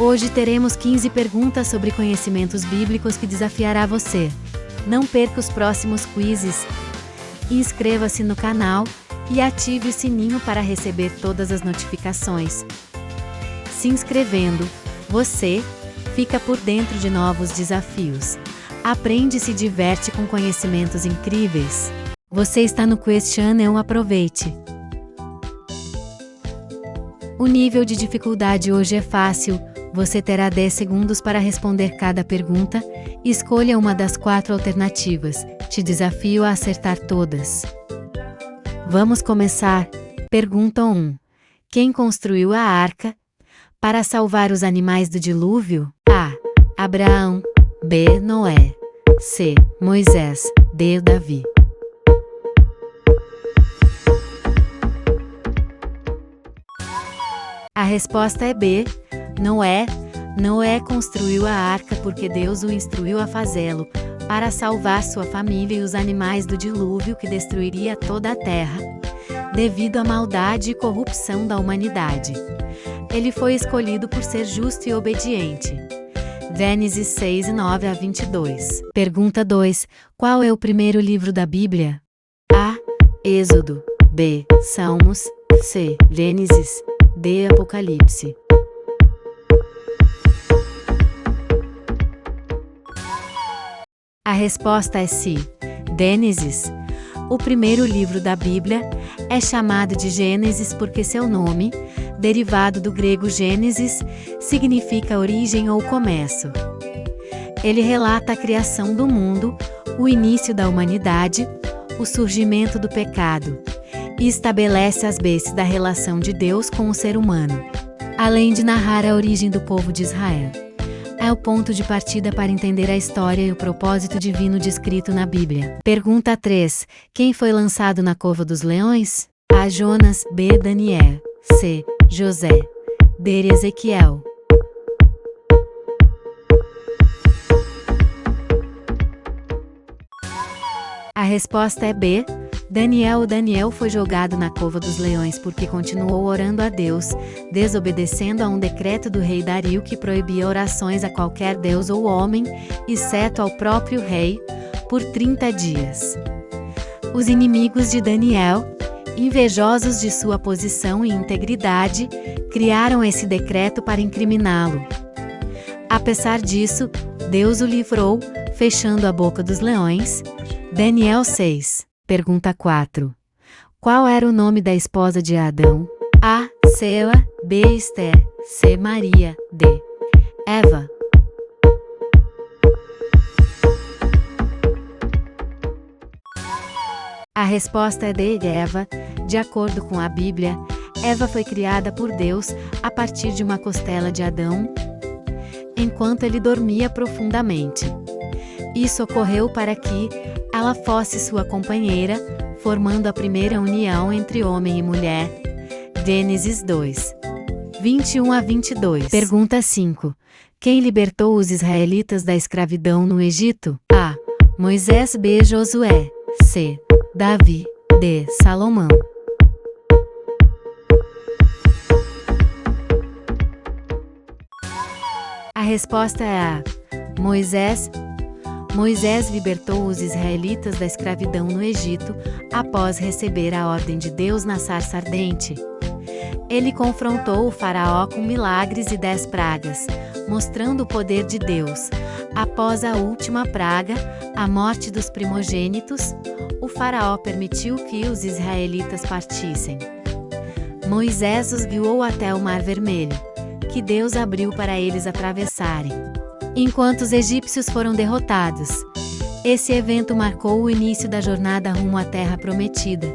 Hoje teremos 15 perguntas sobre conhecimentos bíblicos que desafiará você. Não perca os próximos quizzes. Inscreva-se no canal e ative o sininho para receber todas as notificações. Se inscrevendo, você fica por dentro de novos desafios. Aprende e se diverte com conhecimentos incríveis. Você está no Quiz Channel, aproveite! O nível de dificuldade hoje é fácil, você terá 10 segundos para responder cada pergunta, escolha uma das 4 alternativas, te desafio a acertar todas. Vamos começar. Pergunta 1. Quem construiu a arca para salvar os animais do dilúvio? A. Abraão. B. Noé. C. Moisés. D. Davi. A resposta é B. Noé. Noé construiu a arca porque Deus o instruiu a fazê-lo, para salvar sua família e os animais do dilúvio que destruiria toda a terra, devido à maldade e corrupção da humanidade. Ele foi escolhido por ser justo e obediente. Gênesis 6, 9-22. Pergunta 2. Qual é o primeiro livro da Bíblia? A. Êxodo. B. Salmos. C. Gênesis. D. Apocalipse. A resposta é C. Gênesis. O primeiro livro da Bíblia é chamado de Gênesis porque seu nome, derivado do grego Gênesis, significa origem ou começo. Ele relata a criação do mundo, o início da humanidade, o surgimento do pecado, e estabelece as bases da relação de Deus com o ser humano, além de narrar a origem do povo de Israel. É o ponto de partida para entender a história e o propósito divino descrito na Bíblia. Pergunta 3. Quem foi lançado na cova dos leões? A. Jonas. B. Daniel. C. José. D. Ezequiel. A resposta é B. Daniel. Daniel foi jogado na cova dos leões porque continuou orando a Deus, desobedecendo a um decreto do rei Dario que proibia orações a qualquer deus ou homem, exceto ao próprio rei, por 30 dias. Os inimigos de Daniel, invejosos de sua posição e integridade, criaram esse decreto para incriminá-lo. Apesar disso, Deus o livrou, fechando a boca dos leões. Daniel 6. Pergunta 4. Qual era o nome da esposa de Adão? A. Sela. B. Esther. C. Maria. D. Eva. A resposta é D. Eva. De acordo com a Bíblia, Eva foi criada por Deus a partir de uma costela de Adão, enquanto ele dormia profundamente. Isso ocorreu para que ela fosse sua companheira, formando a primeira união entre homem e mulher. Gênesis 2, 21-22. Pergunta 5. Quem libertou os israelitas da escravidão no Egito? A. Moisés. B. Josué. C. Davi. D. Salomão. A resposta é A. Moisés. Moisés libertou os israelitas da escravidão no Egito, após receber a ordem de Deus na sarça ardente. Ele confrontou o faraó com milagres e 10 pragas, mostrando o poder de Deus. Após a última praga, a morte dos primogênitos, o faraó permitiu que os israelitas partissem. Moisés os guiou até o Mar Vermelho, que Deus abriu para eles atravessarem, enquanto os egípcios foram derrotados. Esse evento marcou o início da jornada rumo à Terra Prometida.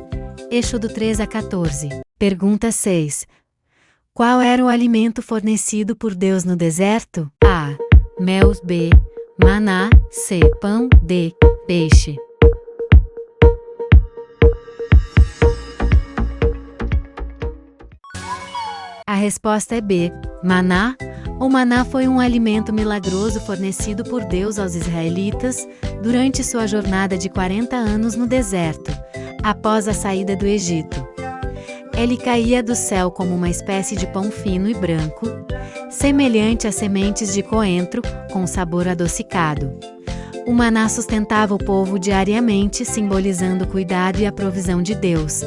Êxodo 3-14. Pergunta 6. Qual era o alimento fornecido por Deus no deserto? A. Mel. B. Maná. C. Pão. D. Peixe. A resposta é B. Maná. O maná foi um alimento milagroso fornecido por Deus aos israelitas durante sua jornada de 40 anos no deserto, após a saída do Egito. Ele caía do céu como uma espécie de pão fino e branco, semelhante a sementes de coentro, com sabor adocicado. O maná sustentava o povo diariamente, simbolizando o cuidado e a provisão de Deus.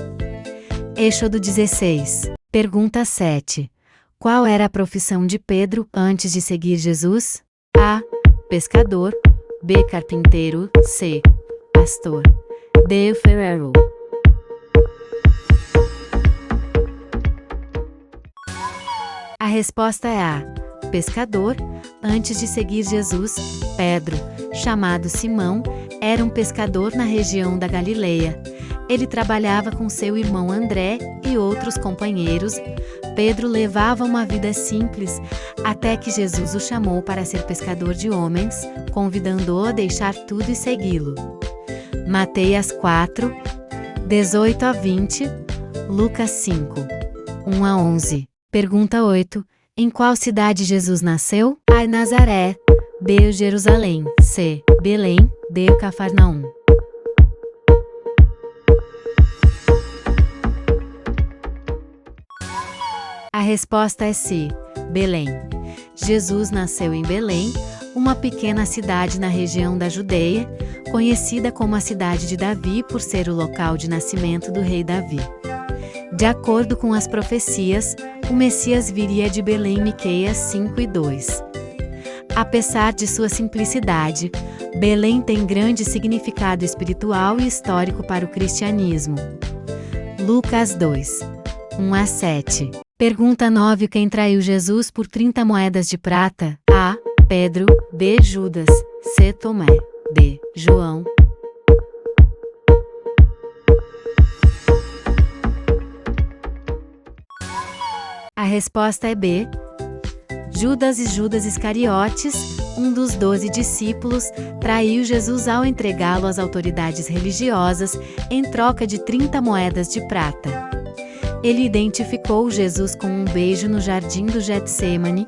Êxodo 16. Pergunta 7. Qual era a profissão de Pedro antes de seguir Jesus? A. Pescador. B. Carpinteiro. C. Pastor. D. Ferreiro. A resposta é A. Pescador. Antes de seguir Jesus, Pedro, chamado Simão, era um pescador na região da Galileia. Ele trabalhava com seu irmão André e outros companheiros. Pedro levava uma vida simples, até que Jesus o chamou para ser pescador de homens, convidando-o a deixar tudo e segui-lo. Mateus 4, 18 a 20, Lucas 5, 1 a 11. Pergunta 8. Em qual cidade Jesus nasceu? A. Nazaré. B. Jerusalém. C. Belém. D. Cafarnaum. A resposta é C. Belém. Jesus nasceu em Belém, uma pequena cidade na região da Judeia, conhecida como a cidade de Davi por ser o local de nascimento do rei Davi. De acordo com as profecias, o Messias viria de Belém. Miqueias 5:2. Apesar de sua simplicidade, Belém tem grande significado espiritual e histórico para o cristianismo. Lucas 2, 1 a 7. Pergunta 9. Quem traiu Jesus por 30 moedas de prata? A. Pedro. B. Judas. C. Tomé. D. João. A resposta é B. Judas Iscariotes, um dos 12 discípulos, traiu Jesus ao entregá-lo às autoridades religiosas em troca de 30 moedas de prata. Ele identificou Jesus com um beijo no jardim do Getsêmani,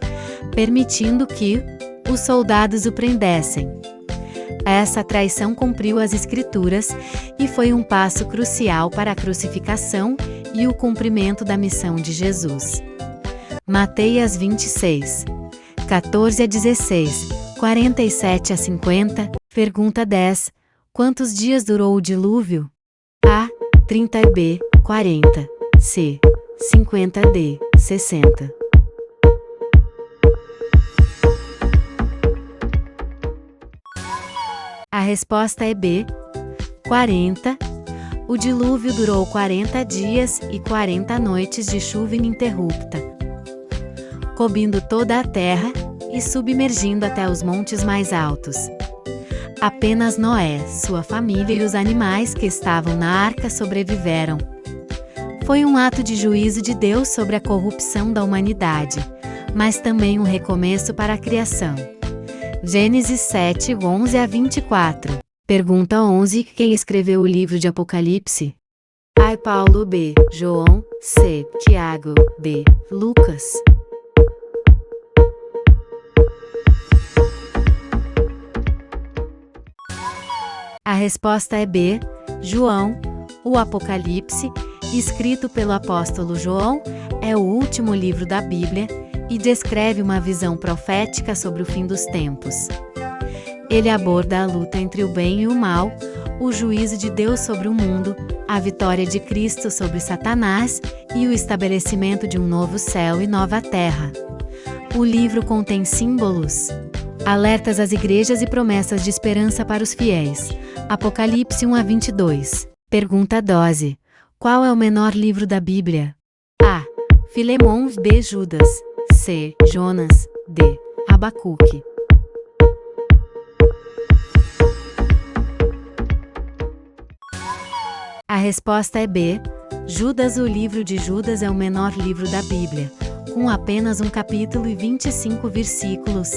permitindo que os soldados o prendessem. Essa traição cumpriu as Escrituras e foi um passo crucial para a crucificação e o cumprimento da missão de Jesus. Mateus 26, 14 a 16, 47 a 50. Pergunta 10. Quantos dias durou o dilúvio? A. 30. B. 40. C. 50. D. 60. A resposta é B. 40. O dilúvio durou 40 dias e 40 noites de chuva ininterrupta, cobrindo toda a terra e submergindo até os montes mais altos. Apenas Noé, sua família e os animais que estavam na arca sobreviveram. Foi um ato de juízo de Deus sobre a corrupção da humanidade, mas também um recomeço para a criação. Gênesis 7, 11 a 24. Pergunta 11. Quem escreveu o livro de Apocalipse? A. Paulo. B. João. C. Tiago. D. Lucas. A resposta é B. João. O Apocalipse, escrito pelo apóstolo João, é o último livro da Bíblia e descreve uma visão profética sobre o fim dos tempos. Ele aborda a luta entre o bem e o mal, o juízo de Deus sobre o mundo, a vitória de Cristo sobre Satanás e o estabelecimento de um novo céu e nova terra. O livro contém símbolos, alertas às igrejas e promessas de esperança para os fiéis. Apocalipse 1 a 22. Pergunta 12. Qual é o menor livro da Bíblia? A. Filemon. B. Judas. C. Jonas. D. Abacuque. A resposta é B. Judas. O livro de Judas é o menor livro da Bíblia, com apenas um capítulo e 25 versículos.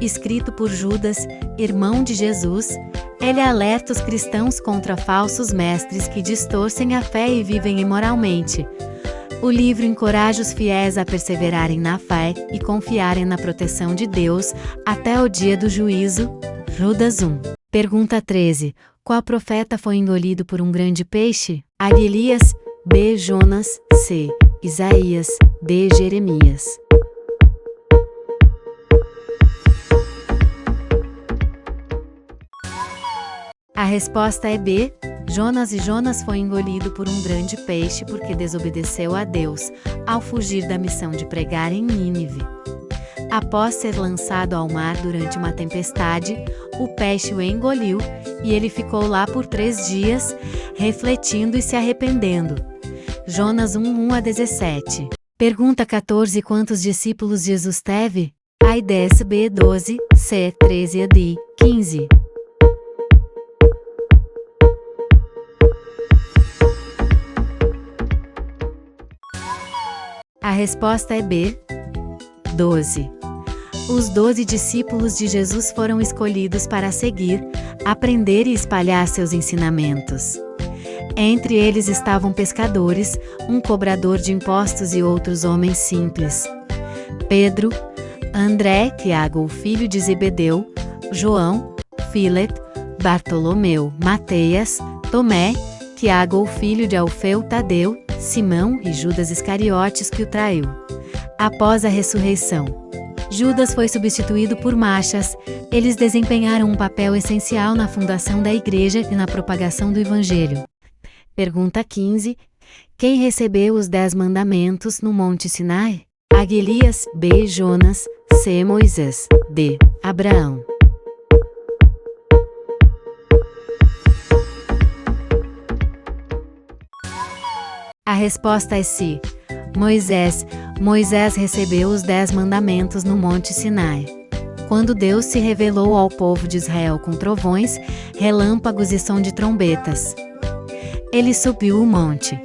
Escrito por Judas, irmão de Jesus, ele alerta os cristãos contra falsos mestres que distorcem a fé e vivem imoralmente. O livro encoraja os fiéis a perseverarem na fé e confiarem na proteção de Deus até o dia do juízo. Judas 1. Pergunta 13. Qual profeta foi engolido por um grande peixe? A. Elias. B. Jonas. C. Isaías. D. Jeremias. A resposta é B. Jonas foi engolido por um grande peixe porque desobedeceu a Deus, ao fugir da missão de pregar em Nínive. Após ser lançado ao mar durante uma tempestade, o peixe o engoliu, e ele ficou lá por 3 dias, refletindo e se arrependendo. Jonas 1:1-17. Pergunta 14. Quantos discípulos Jesus teve? A. 10, B. 12, C. 13 e D. 15. A resposta é B. 12. Os 12 discípulos de Jesus foram escolhidos para seguir, aprender e espalhar seus ensinamentos. Entre eles estavam pescadores, um cobrador de impostos e outros homens simples. Pedro, André, Tiago, o filho de Zebedeu, João, Filipe, Bartolomeu, Mateus, Tomé, Tiago, o filho de Alfeu, Tadeu, Simão e Judas Iscariotes, que o traiu. Após a ressurreição, Judas foi substituído por Machas. Eles desempenharam um papel essencial na fundação da igreja e na propagação do evangelho. Pergunta 15. Quem recebeu os 10 mandamentos no Monte Sinai? A. Elias, B. Jonas, C. Moisés, D. Abraão. A resposta é C. Moisés. Moisés recebeu os 10 mandamentos no Monte Sinai. Quando Deus se revelou ao povo de Israel com trovões, relâmpagos e som de trombetas. Ele subiu o monte,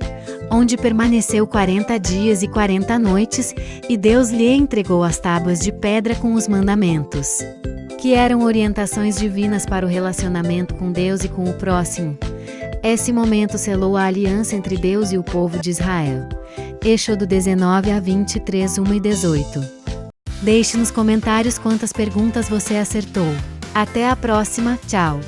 onde permaneceu 40 dias e 40 noites, e Deus lhe entregou as tábuas de pedra com os mandamentos, que eram orientações divinas para o relacionamento com Deus e com o próximo. Esse momento selou a aliança entre Deus e o povo de Israel. Êxodo 19:23, 1 e 18. Deixe nos comentários quantas perguntas você acertou. Até a próxima, tchau!